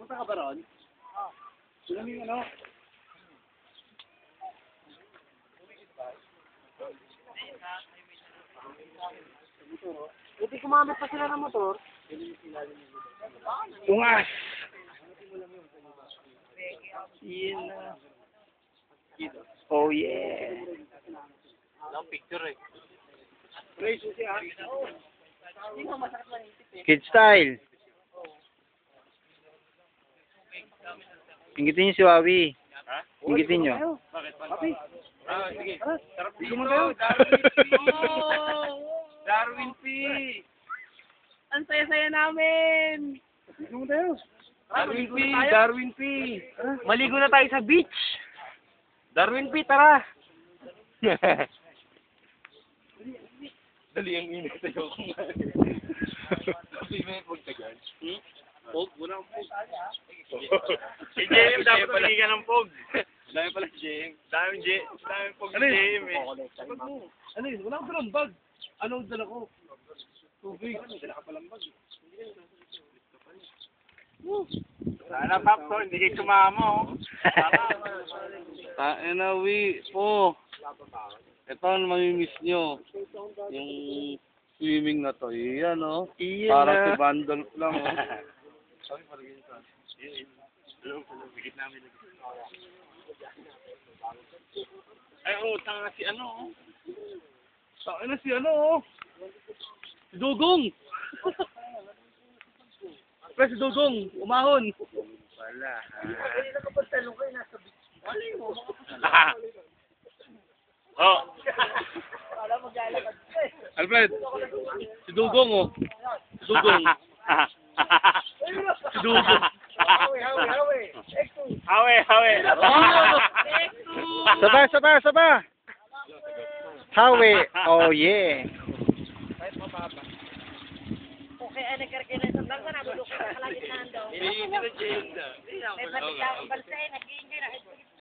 Punta ka ba ron? Sino yung ano? Buti kumamit pa sila ng motor. Ungas! Yan na. Oh yeah. Walang picture eh. Kid style. Ingitin niyo si Wawi. Ha? Ingitin niyo. Bakit? Papi? Ah, sige. Sarap dito. tayo. Darwin P. Ang saya-saya namin! Gusto tayo. Darwin P. Darwin P. Maligo na tayo sa beach. Darwin P, tara. Dali ang init tayo kumain. Sabi mo yung pagtagal. Pog? Wala ang pog. Si JM dapat tumigil ng pog. Dami pala si JM. Dami pog si JM eh. Ano yun? Wala akong dalang bag. Anong dala ko? Tubig. Dala ka palang bag. Sana Papto, hindi kayo sumama oh. Tain na, Wi. Po. Ito ang mamimiss nyo. Yung swimming na to. Iyan, oh. Parang si Bandolf lang, oh. Sabi pa rin sa. Bigit namin lagi. Ay, utang na si ano, oh. Saan na si ano, oh. Si Dugong. Pre, si Dugong. Umahon. Wala. Oh. Alfred, si Dugong, oh. Si Dugong. Si Dugong. Hawe. Saba. Hawi. Oh, yeah. Okay, nagkaragay na sa bangka na, bulok ka palagi na daw. Hindi na Jane. May balik ka ang balsa eh, nag-i-enjoy na.